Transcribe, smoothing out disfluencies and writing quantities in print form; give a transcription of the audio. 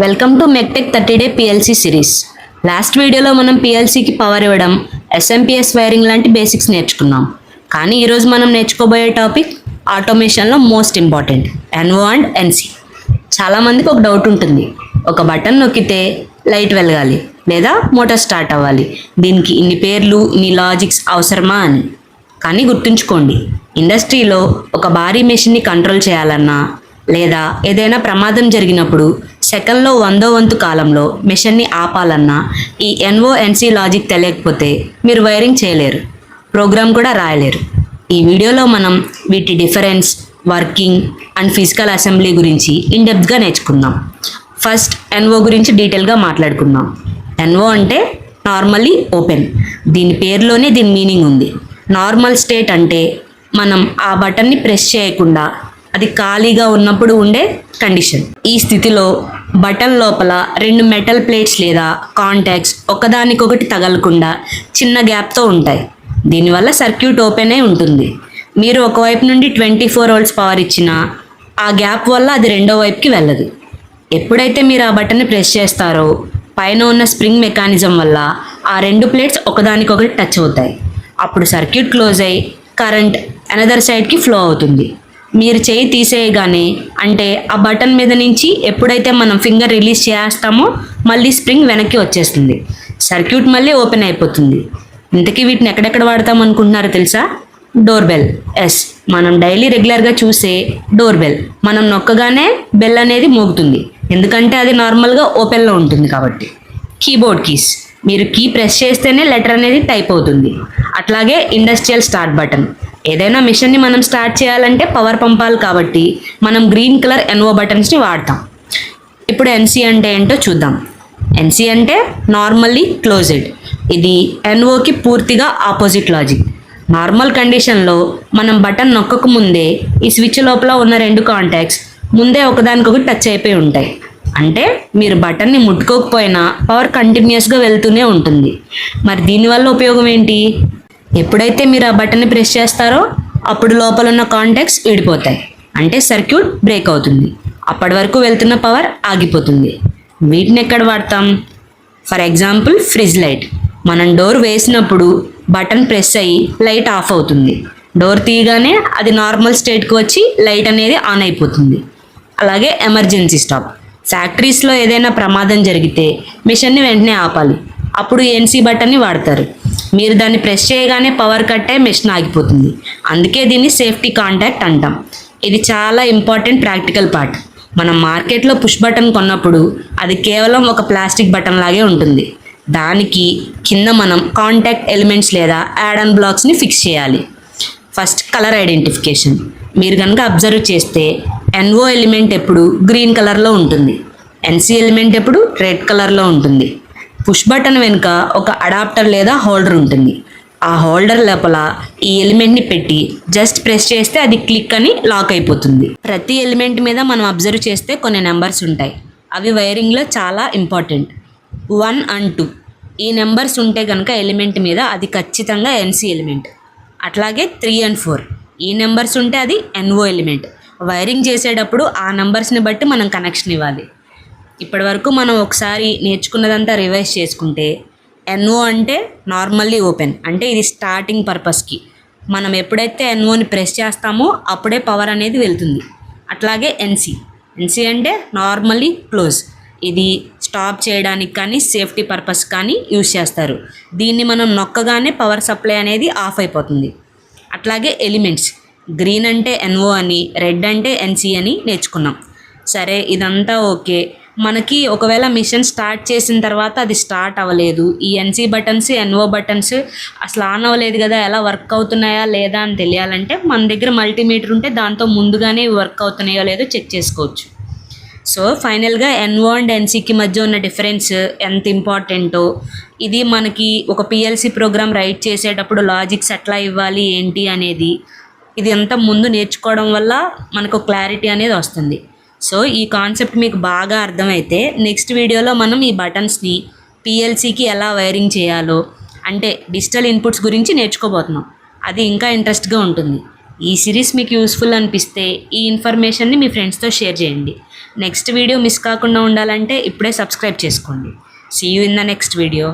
Welcome to Mechtech 30 day PLC series. Last వీడియోలో మనం పిఎల్సికి పవర్ ఇవ్వడం, ఎస్ఎంపిఎస్ వైరింగ్ లాంటి బేసిక్స్ నేర్చుకున్నాం. కానీ ఈరోజు మనం నేర్చుకోబోయే టాపిక్ ఆటోమేషన్లో most important, NO and NC. చాలామందికి ఒక డౌట్ ఉంటుంది, ఒక బటన్ నొక్కితే లైట్ వెలగాలి లేదా మోటార్ స్టార్ట్ అవ్వాలి, దీనికి ఇన్ని పేర్లు ఇన్ని లాజిక్స్ అవసరమా అని. కానీ గుర్తుంచుకోండి, ఇండస్ట్రీలో ఒక భారీ మెషిన్ని కంట్రోల్ చేయాలన్నా లేదా ఏదైనా ప్రమాదం జరిగినప్పుడు సెకండ్లో 100వ వంతు కాలంలో మెషిన్ని ఆపాలన్నా ఈ ఎన్ఓ ఎన్సి లాజిక్ తెలియకపోతే మీరు వైరింగ్ చేయలేరు, ప్రోగ్రామ్ కూడా రాయలేరు. ఈ వీడియోలో మనం వీటి difference, working and physical assembly గురించి ఇన్డెప్త్గా నేర్చుకుందాం. ఫస్ట్ ఎన్ఓ గురించి డీటెయిల్గా మాట్లాడుకుందాం. ఎన్ఓ అంటే నార్మల్లీ ఓపెన్. దీని పేరులోనే దీని మీనింగ్ ఉంది. నార్మల్ స్టేట్ అంటే మనం ఆ బటన్ని ప్రెస్ చేయకుండా అది ఖాళీగా ఉన్నప్పుడు ఉండే కండిషన్. ఈ స్థితిలో బటన్ లోపల 2 మెటల్ ప్లేట్స్ లేదా కాంటాక్ట్స్ ఒకదానికొకటి తగలకుండా చిన్న గ్యాప్తో ఉంటాయి. దీనివల్ల సర్క్యూట్ ఓపెన్ అయి ఉంటుంది. మీరు ఒకవైపు నుండి 24 వోల్ట్స్ పవర్ ఇచ్చినా ఆ గ్యాప్ వల్ల అది రెండో వైపుకి వెళ్ళదు. ఎప్పుడైతే మీరు ఆ బటన్ని ప్రెస్ చేస్తారో పైన ఉన్న స్ప్రింగ్ మెకానిజం వల్ల ఆ 2 ప్లేట్స్ ఒకదానికొకటి టచ్ అవుతాయి. అప్పుడు సర్క్యూట్ క్లోజ్ అయ్యి కరెంట్ అనదర్ సైడ్కి ఫ్లో అవుతుంది. మీరు చేయి తీసేయగానే, అంటే ఆ బటన్ మీద నుంచి ఎప్పుడైతే మనం ఫింగర్ రిలీజ్ చేస్తామో మళ్ళీ స్ప్రింగ్ వెనక్కి వచ్చేస్తుంది, సర్క్యూట్ మళ్ళీ ఓపెన్ అయిపోతుంది. ఇంతకీ వీటిని ఎక్కడెక్కడ వాడతాం అనుకుంటున్నారో తెలుసా? Door bell. ఎస్, మనం డైలీ రెగ్యులర్గా చూసే డోర్ బెల్. మనం నొక్కగానే బెల్ అనేది మోగుతుంది, ఎందుకంటే అది నార్మల్గా ఓపెన్లో ఉంటుంది కాబట్టి. కీబోర్డ్ కీస్, మీరు కీ ప్రెస్ చేస్తేనే లెటర్ అనేది టైప్ అవుతుంది. అట్లాగే ఇండస్ట్రియల్ స్టార్ట్ బటన్. ఏదైనా మిషన్ని మనం స్టార్ట్ చేయాలంటే పవర్ పంపాలి కాబట్టి మనం గ్రీన్ కలర్ ఎన్ఓ బటన్స్ని వాడతాం. ఇప్పుడు ఎన్సి అంటే ఏంటో చూద్దాం. ఎన్సి అంటే నార్మల్లీ క్లోజ్డ్. ఇది ఎన్ఓకి పూర్తిగా ఆపోజిట్ లాజిక్. నార్మల్ కండిషన్లో మనం బటన్ నొక్కక ముందే ఈ స్విచ్ లోపల ఉన్న 2 కాంటాక్ట్స్ ముందే ఒకదానికొకటి టచ్ అయిపోయి ఉంటాయి. అంటే మీరు బటన్ని ముట్టుకోకపోయినా పవర్ కంటిన్యూస్గా వెళ్తూనే ఉంటుంది. మరి దీనివల్ల ఉపయోగం ఏంటి? ఎప్పుడైతే మీరు ఆ బటన్ని ప్రెస్ చేస్తారో అప్పుడు లోపల ఉన్న కాంటాక్ట్స్ విడిపోతాయి, అంటే సర్క్యూట్ బ్రేక్ అవుతుంది. అప్పటి వరకు వెళ్తున్న పవర్ ఆగిపోతుంది. వీటిని ఎక్కడ వాడతాం? For example fridge light. మనం డోర్ వేసినప్పుడు బటన్ ప్రెస్ అయ్యి లైట్ ఆఫ్ అవుతుంది. డోర్ తీయగానే అది నార్మల్ స్టేట్కి వచ్చి లైట్ అనేది ఆన్ అయిపోతుంది. అలాగే ఎమర్జెన్సీ స్టాప్. ఫ్యాక్టరీస్లో ఏదైనా ప్రమాదం జరిగితే మిషన్ని వెంటనే ఆపాలి, అప్పుడు ఎన్సి బటన్ని వాడతారు. మీరు దాన్ని ప్రెస్ చేయగానే పవర్ కట్ అయ్యి మెషిన్ ఆగిపోతుంది. అందుకే దీన్ని సేఫ్టీ కాంటాక్ట్ అంటాం. ఇది చాలా ఇంపార్టెంట్ ప్రాక్టికల్ పార్ట్. మనం మార్కెట్లో పుష్ బటన్ కొన్నప్పుడు అది కేవలం ఒక ప్లాస్టిక్ బటన్ లాగే ఉంటుంది. దానికి కింద మనం కాంటాక్ట్ ఎలిమెంట్స్ లేదా యాడ్ ఆన్ బ్లాక్స్ని ఫిక్స్ చేయాలి. First colour identification. మీరు కనుక అబ్జర్వ్ చేస్తే ఎన్ఓ ఎలిమెంట్ ఎప్పుడు గ్రీన్ కలర్లో ఉంటుంది, ఎన్సి ఎలిమెంట్ ఎప్పుడు రెడ్ కలర్లో ఉంటుంది. పుష్ బటన్ వెనుక ఒక అడాప్టర్ లేదా హోల్డర్ ఉంటుంది. ఆ హోల్డర్ లోపల ఈ ఎలిమెంట్ని పెట్టి జస్ట్ ప్రెస్ చేస్తే అది క్లిక్ అని లాక్ అయిపోతుంది. ప్రతి ఎలిమెంట్ మీద మనం అబ్జర్వ్ చేస్తే కొన్ని నెంబర్స్ ఉంటాయి. అవి వైరింగ్లో చాలా ఇంపార్టెంట్. 1 and 2 ఈ నెంబర్స్ ఉంటే కనుక ఎలిమెంట్ మీద అది ఖచ్చితంగా ఎన్సి ఎలిమెంట్. అట్లాగే 3 and 4 ఈ నెంబర్స్ ఉంటే అది ఎన్ఓ ఎలిమెంట్. వైరింగ్ చేసేటప్పుడు ఆ నెంబర్స్ని బట్టి మనం కనెక్షన్ ఇవ్వాలి. ఇప్పటి వరకు మనం ఒకసారి నేర్చుకున్నదంతా రివైజ్ చేసుకుంటే, ఎన్ఓ అంటే నార్మల్లీ ఓపెన్, అంటే ఇది స్టార్టింగ్ పర్పస్కి. మనం ఎప్పుడైతే ఎన్ఓని ప్రెస్ చేస్తామో అప్పుడే పవర్ అనేది వెళ్తుంది. అట్లాగే ఎన్సి అంటే నార్మల్లీ క్లోజ్. ఇది స్టాప్ చేయడానికి కానీ సేఫ్టీ పర్పస్ కానీ యూజ్ చేస్తారు. దీన్ని మనం నొక్కగానే పవర్ సప్లై అనేది ఆఫ్ అయిపోతుంది. అట్లాగే ఎలిమెంట్స్, గ్రీన్ అంటే ఎన్ఓ అని, రెడ్ అంటే ఎన్సి అని నేర్చుకున్నాం. సరే, ఇదంతా ఓకే. మనకి ఒకవేళ మిషన్ స్టార్ట్ చేసిన తర్వాత అది స్టార్ట్ అవ్వలేదు, ఈ ఎన్సి బటన్స్ ఎన్ఓ బటన్స్ అసలు ఆన్ అవ్వలేదు కదా, ఎలా వర్క్ అవుతున్నాయా లేదా అని తెలియాలంటే మన దగ్గర మల్టీమీటర్ ఉంటే దాంతో ముందుగానే వర్క్ అవుతున్నాయో లేదో చెక్ చేసుకోవచ్చు. సో ఫైనల్గా ఎన్ఓ అండ్ ఎన్సికి మధ్య ఉన్న డిఫరెన్స్ ఎంత ఇంపార్టెంటో, ఇది మనకి ఒక పిఎల్సి ప్రోగ్రామ్ రైట్ చేసేటప్పుడు లాజిక్స్ ఎట్లా ఇవ్వాలి ఏంటి అనేది, ఇది అంతా ముందు నేర్చుకోవడం వల్ల మనకు క్లారిటీ అనేది వస్తుంది. సో ఈ కాన్సెప్ట్ మీకు బాగా అర్థమైతే నెక్స్ట్ వీడియోలో మనం ఈ బటన్స్ని పిఎల్సికి ఎలా వైరింగ్ చేయాలో, అంటే డిజిటల్ ఇన్పుట్స్ గురించి నేర్చుకోబోతున్నాం. అది ఇంకా ఇంట్రెస్ట్గా ఉంటుంది. ఈ సిరీస్ మీకు యూస్ఫుల్ అనిపిస్తే ఈ ఇన్ఫర్మేషన్ని మీ ఫ్రెండ్స్తో షేర్ చేయండి. నెక్స్ట్ వీడియో మిస్ కాకుండా ఉండాలంటే ఇప్పుడే సబ్స్క్రైబ్ చేసుకోండి. See you in the next video.